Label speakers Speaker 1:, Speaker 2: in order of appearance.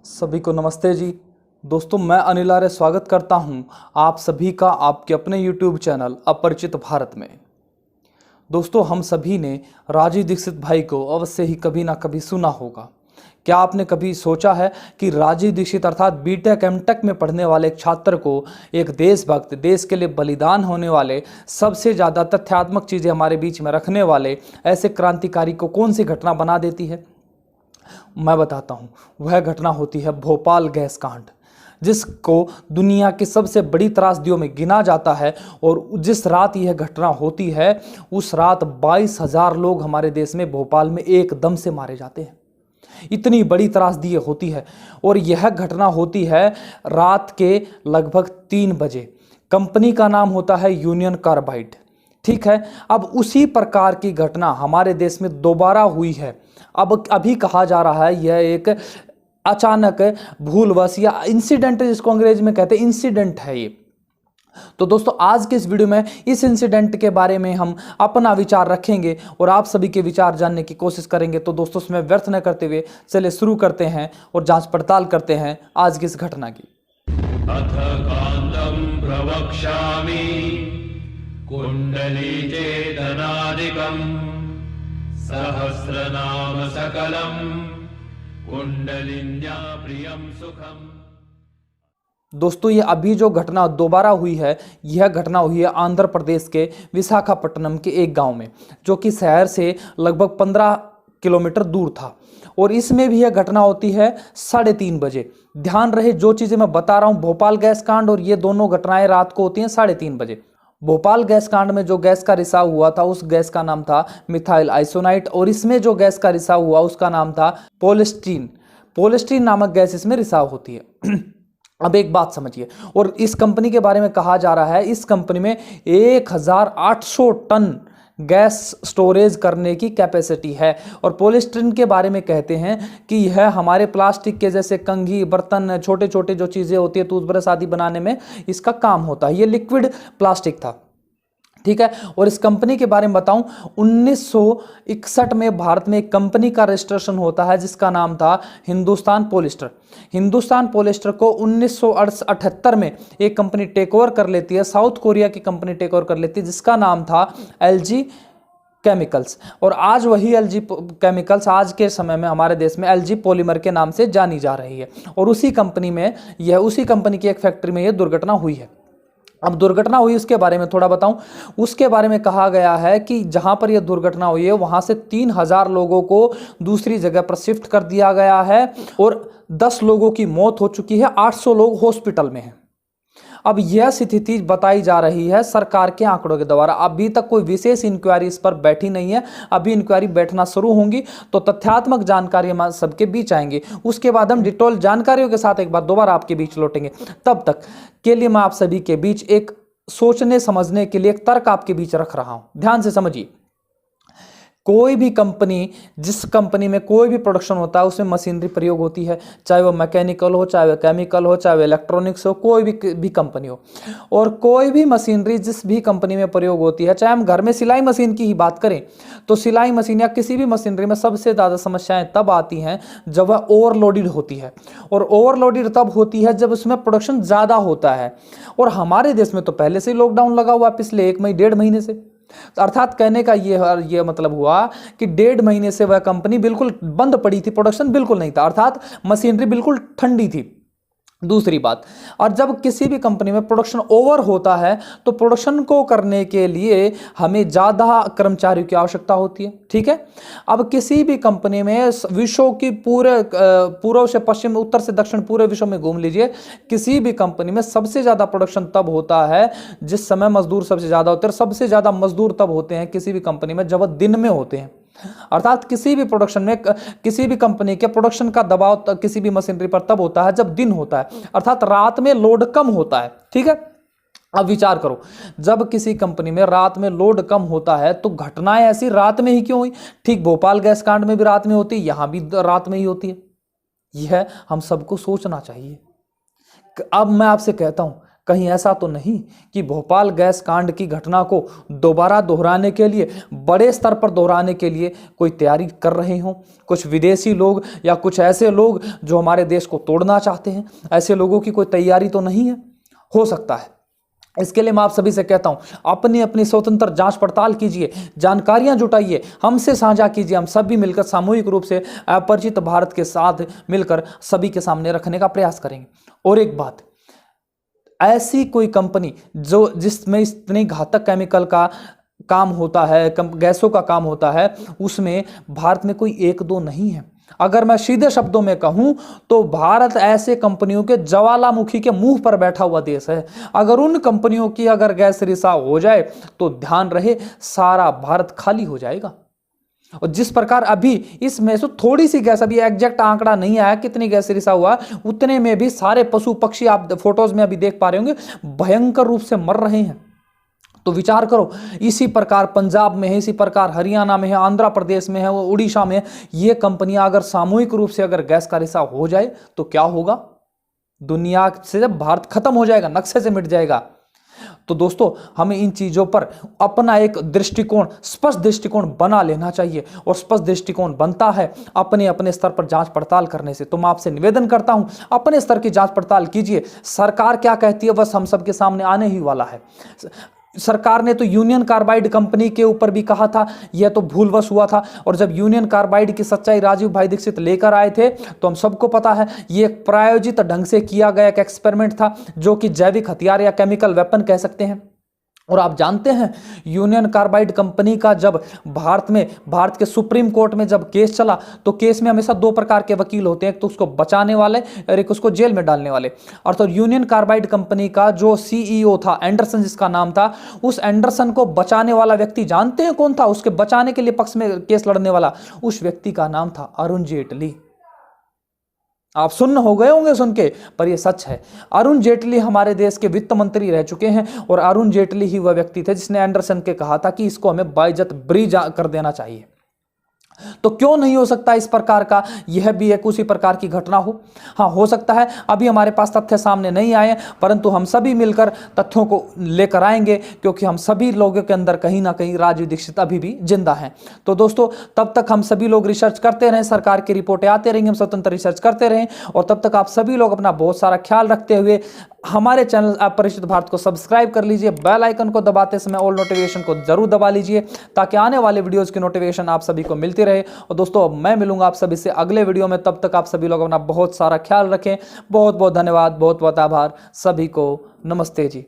Speaker 1: सभी को नमस्ते जी। दोस्तों, मैं अनिल आर्य स्वागत करता हूं आप सभी का आपके अपने YouTube चैनल अपरिचित भारत में। दोस्तों, हम सभी ने राजीव दीक्षित भाई को अवश्य ही कभी ना कभी सुना होगा। क्या आपने कभी सोचा है कि राजीव दीक्षित अर्थात बीटेक एमटेक में पढ़ने वाले एक छात्र को एक देशभक्त, देश के लिए बलिदान होने वाले, सबसे ज़्यादा तथ्यात्मक चीज़ें हमारे बीच में रखने वाले ऐसे क्रांतिकारी को कौन सी घटना बना देती है? मैं बताता हूँ। वह घटना होती है भोपाल गैस कांड, जिसको दुनिया की सबसे बड़ी त्रासदियों में गिना जाता है। और जिस रात यह घटना होती है, उस रात 22,000 लोग हमारे देश में भोपाल में एकदम से मारे जाते हैं। इतनी बड़ी त्रासदी होती है। और यह घटना होती है रात के लगभग 3 बजे। कंपनी का नाम होता है यूनियन कार्बाइड। ठीक है, अब उसी प्रकार की घटना हमारे देश में दोबारा हुई है। अब अभी कहा जा रहा है यह एक अचानक भूलवश या इंसिडेंट, जिसको अंग्रेजी में कहते हैं इंसिडेंट है ये। तो दोस्तों, आज के इस वीडियो में इस इंसिडेंट के बारे में हम अपना विचार रखेंगे और आप सभी के विचार जानने की कोशिश करेंगे। तो दोस्तों, इसमें व्यर्थ न करते हुए चलिए शुरू करते हैं और जांच पड़ताल करते हैं आज की इस घटना की।
Speaker 2: अथ कांदं प्रवक्ष्यामि कुंडली चेतनादिकम् सहस्रनाम सकलम कुंडलिन्या प्रियम सुखम।
Speaker 1: दोस्तों, ये अभी जो घटना दोबारा हुई है, यह घटना हुई है आंध्र प्रदेश के विशाखापट्टनम के एक गांव में, जो कि शहर से लगभग 15 किलोमीटर दूर था। और इसमें भी यह घटना होती है 3:30 बजे। ध्यान रहे, जो चीज़ें मैं बता रहा हूँ, भोपाल गैस कांड और ये दोनों घटनाएं रात को होती हैं 3:30 बजे। भोपाल गैस कांड में जो गैस का रिसाव हुआ था, उस गैस का नाम था मिथाइल आइसोनाइट। और इसमें जो गैस का रिसाव हुआ, उसका नाम था पॉलिस्टीन। पॉलिस्टीन नामक गैस इसमें रिसाव होती है। अब एक बात समझिए, और इस कंपनी के बारे में कहा जा रहा है, इस कंपनी में 1800 टन गैस स्टोरेज करने की कैपेसिटी है। और पॉलिस्टीरीन के बारे में कहते हैं कि यह हमारे प्लास्टिक के जैसे कंघी, बर्तन, छोटे छोटे जो चीज़ें होती है, टूथब्रश आदि बनाने में इसका काम होता है। ये लिक्विड प्लास्टिक था। ठीक है, और इस कंपनी के बारे में बताऊं, 1961 में भारत में एक कंपनी का रजिस्ट्रेशन होता है जिसका नाम था हिंदुस्तान पॉलिस्टर। हिंदुस्तान पॉलिस्टर को 1978 में एक कंपनी टेक ओवर कर लेती है, साउथ कोरिया की कंपनी टेक ओवर कर लेती है, जिसका नाम था एलजी केमिकल्स। और आज वही एलजी केमिकल्स आज के समय में हमारे देश में एलजी पॉलीमर के नाम से जानी जा रही है। और उसी कंपनी की एक फैक्ट्री में यह दुर्घटना हुई है। अब दुर्घटना हुई, उसके बारे में थोड़ा बताऊं। उसके बारे में कहा गया है कि जहां पर यह दुर्घटना हुई है, वहां से 3000 लोगों को दूसरी जगह पर शिफ्ट कर दिया गया है और 10 लोगों की मौत हो चुकी है, 800 लोग हॉस्पिटल में हैं। अब यह स्थिति बताई जा रही है सरकार के आंकड़ों के द्वारा। अभी तक कोई विशेष इंक्वायरी इस पर बैठी नहीं है। अभी इंक्वायरी बैठना शुरू होंगी तो तथ्यात्मक जानकारी हम सबके बीच आएंगे। उसके बाद हम डिटेल जानकारियों के साथ एक बार दोबारा आपके बीच लौटेंगे। तब तक के लिए मैं आप सभी के बीच एक सोचने समझने के लिए एक तर्क आपके बीच रख रहा हूं। ध्यान से समझिए। कोई भी कंपनी, जिस कंपनी में कोई भी प्रोडक्शन होता है, उसमें मशीनरी प्रयोग होती है, चाहे वो मैकेनिकल हो, चाहे वो केमिकल हो, चाहे वो इलेक्ट्रॉनिक्स हो, कोई भी कंपनी हो। और कोई भी मशीनरी जिस भी कंपनी में प्रयोग होती है, चाहे हम घर में सिलाई मशीन की ही बात करें, तो सिलाई मशीन या किसी भी मशीनरी में सबसे ज़्यादा समस्याएं तब आती हैं जब वह ओवरलोडेड होती है। और ओवरलोडेड तब होती है जब उसमें प्रोडक्शन ज़्यादा होता है। और हमारे देश में तो पहले से ही लॉकडाउन लगा हुआ है, पिछले 1 महीने से। अर्थात कहने का ये मतलब हुआ कि 1.5 महीने से वह कंपनी बिल्कुल बंद पड़ी थी, प्रोडक्शन बिल्कुल नहीं था, अर्थात मशीनरी बिल्कुल ठंडी थी। दूसरी बात, और जब किसी भी कंपनी में प्रोडक्शन ओवर होता है तो प्रोडक्शन को करने के लिए हमें ज़्यादा कर्मचारियों की आवश्यकता होती है। ठीक है, अब किसी भी कंपनी में विश्व की पूर्व से पश्चिम, उत्तर से दक्षिण, पूरे विश्व में घूम लीजिए, किसी भी कंपनी में सबसे ज़्यादा प्रोडक्शन तब होता है जिस समय मजदूर सबसे ज़्यादा होते हैं। सबसे ज़्यादा मजदूर तब होते हैं किसी भी कंपनी में जब दिन में होते हैं। अर्थात किसी भी प्रोडक्शन में, किसी भी कंपनी के प्रोडक्शन का दबाव किसी भी मशीनरी पर तब होता है जब दिन होता है, अर्थात रात में लोड कम होता है। ठीक है, अब विचार करो, जब किसी कंपनी में रात में लोड कम होता है तो घटनाएं ऐसी रात में ही क्यों हुई? ठीक भोपाल गैस कांड में भी रात में होती है, यहां भी रात में ही होती है। यह हम सबको सोचना चाहिए। अब मैं आपसे कहता हूं, कहीं ऐसा तो नहीं कि भोपाल गैस कांड की घटना को दोबारा दोहराने के लिए, बड़े स्तर पर दोहराने के लिए कोई तैयारी कर रहे हों कुछ विदेशी लोग या कुछ ऐसे लोग जो हमारे देश को तोड़ना चाहते हैं? ऐसे लोगों की कोई तैयारी तो नहीं है? हो सकता है। इसके लिए मैं आप सभी से कहता हूं, अपनी अपनी स्वतंत्र जांच पड़ताल कीजिए, जानकारियां जुटाइए, हमसे साझा कीजिए। हम सभी मिलकर सामूहिक रूप से अपरिचित भारत के साथ मिलकर सभी के सामने रखने का प्रयास करेंगे। और एक बात, ऐसी कोई कंपनी जिसमें इतनी घातक केमिकल का काम होता है, गैसों का काम होता है, उसमें भारत में कोई एक दो नहीं है। अगर मैं सीधे शब्दों में कहूं तो भारत ऐसे कंपनियों के ज्वालामुखी के मुंह पर बैठा हुआ देश है। अगर उन कंपनियों की अगर गैस रिसाव हो जाए तो ध्यान रहे, सारा भारत खाली हो जाएगा। और जिस प्रकार अभी इसमें से थोड़ी सी गैस, अभी एग्जैक्ट आंकड़ा नहीं आया कितनी गैस रिसाव हुआ, उतने में भी सारे पशु पक्षी आप फोटोज में अभी देख पा रहे होंगे भयंकर रूप से मर रहे हैं। तो विचार करो, इसी प्रकार पंजाब में है, इसी प्रकार हरियाणा में है, आंध्र प्रदेश में है, उड़ीसा में है, ये कंपनियां अगर सामूहिक रूप से अगर गैस का रिसाव हो जाए तो क्या होगा? दुनिया से जब भारत खत्म हो जाएगा, नक्शे से मिट जाएगा। तो दोस्तों, हमें इन चीजों पर अपना एक दृष्टिकोण, स्पष्ट दृष्टिकोण बना लेना चाहिए। और स्पष्ट दृष्टिकोण बनता है अपने अपने स्तर पर जांच पड़ताल करने से। तो मैं आपसे निवेदन करता हूं, अपने स्तर की जांच पड़ताल कीजिए। सरकार क्या कहती है बस हम सबके सामने आने ही वाला है। सरकार ने तो यूनियन कार्बाइड कंपनी के ऊपर भी कहा था यह तो भूलवश हुआ था, और जब यूनियन कार्बाइड की सच्चाई राजीव भाई दीक्षित लेकर आए थे तो हम सबको पता है यह एक प्रायोजित ढंग से किया गया एक एक्सपेरिमेंट था, जो कि जैविक हथियार या केमिकल वेपन कह सकते हैं। और आप जानते हैं यूनियन कार्बाइड कंपनी का जब भारत के सुप्रीम कोर्ट में जब केस चला तो केस में हमेशा दो प्रकार के वकील होते हैं, एक तो उसको बचाने वाले और एक उसको जेल में डालने वाले। और तो यूनियन कार्बाइड कंपनी का जो सीईओ था एंडरसन जिसका नाम था, उस एंडरसन को बचाने वाला व्यक्ति जानते हैं कौन था? उसके बचाने के लिए पक्ष में केस लड़ने वाला, उस व्यक्ति का नाम था अरुण जेटली। आप सुन्न हो गए होंगे सुन के, पर यह सच है। अरुण जेटली हमारे देश के वित्त मंत्री रह चुके हैं, और अरुण जेटली ही वह व्यक्ति थे जिसने एंडरसन के कहा था कि इसको हमें बाइज्जत बरी कर देना चाहिए। तो क्यों नहीं हो सकता इस प्रकार का यह भी एक उसी प्रकार की घटना हो? हाँ, हो सकता है। अभी हमारे पास तथ्य सामने नहीं आए, परंतु हम सभी मिलकर तथ्यों को लेकर आएंगे, क्योंकि हम सभी लोगों के अंदर कहीं ना कहीं राजीव दीक्षित अभी भी जिंदा हैं। तो दोस्तों, तब तक हम सभी लोग रिसर्च करते रहें, सरकार की रिपोर्टें आते रहेंगे, हम स्वतंत्र रिसर्च करते रहें, और तब तक आप सभी लोग अपना बहुत सारा ख्याल रखते हुए हमारे चैनल अपरिचित भारत को सब्सक्राइब कर लीजिए। बेल आइकन को दबाते समय ऑल नोटिफिकेशन को जरूर दबा लीजिए, ताकि आने वाले वीडियोस की नोटिफिकेशन आप सभी को मिलती रहे। और दोस्तों, अब मैं मिलूंगा आप सभी से अगले वीडियो में, तब तक आप सभी लोग अपना बहुत सारा ख्याल रखें। बहुत बहुत धन्यवाद, बहुत बहुत आभार, सभी को नमस्ते जी।